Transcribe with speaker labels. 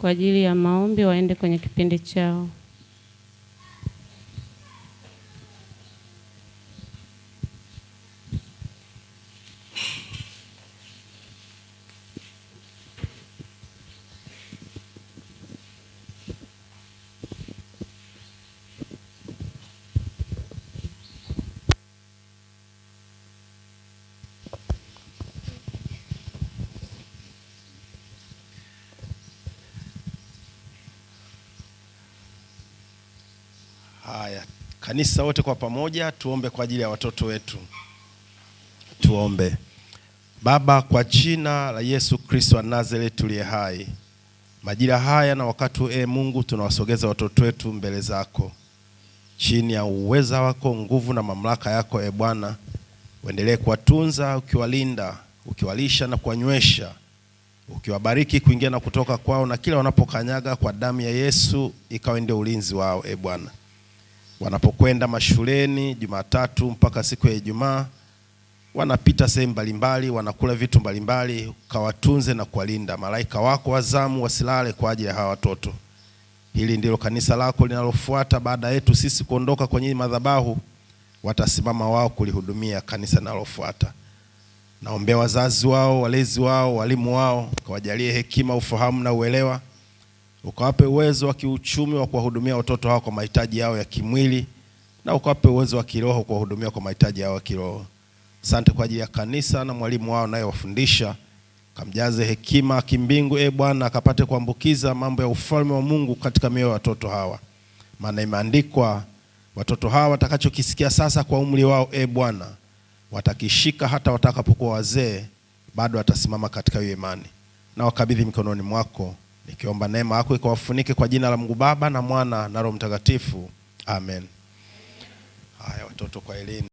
Speaker 1: kwa ajili ya maombi, waende kwenye kipindi chao.
Speaker 2: Haya, kanisa wote kwa pamoja tuombe kwa ajili ya watoto wetu. Tuombe. Baba, kwa jina la Yesu Kristo wa Nazareti tuliye hai, majira haya na wakati Mungu, tunawasogeza watoto wetu mbele zako, chini ya uweza wako, nguvu na mamlaka yako Bwana. Uendelee kuwatunza, ukiwalinda, ukiwalisha na kuwanywesha, ukiwabariki kuingia na kutoka kwao, na kila wanapokanyaga kwa damu ya Yesu ikawe ndio ulinzi wao Bwana. Wanapokwenda mashuleni Jumatatu mpaka siku ya Ijumaa, wanapita sehemu mbalimbali, wanakula vitu mbalimbali, kawatunze na kuwalinda. Malaika wako wazamu wasilale kwa ajili ya hawa watoto. Hili ndilo kanisa lako linalofuata baada yetu sisi kuondoka kwenye madhabahu. Watasimama wao kulihudumia kanisa linalofuata. Naombea wazazi wao, walezi wao, walimu wao, kawajalie hekima, ufahamu na uelewa. Ukawape uwezo wa kiuchumi wa kuwahudumia watoto hao kwa mahitaji yao ya kimwili, na ukawape uwezo wa kiroho kuwahudumia kwa mahitaji yao ya kiroho. Asante kwa ajili ya kanisa na mwalimu wao naye wafundisha. Kamjaze hekima kimbingu Bwana, akapate kuambukiza mambo ya ufalme wa Mungu katika mioyo ya watoto hawa. Maana imeandikwa, watoto hawa watakachokisikia sasa kwa umri wao Bwana, watakishika hata watakapokuwa wazee, bado watasimama katika hiyo imani. Na wakabidhi mikononi mwako, nikiomba neema yako ikawafunike kwa jina la Mungu Baba na Mwana na Roho Mtakatifu. Amen. Haya watoto kwa elimu.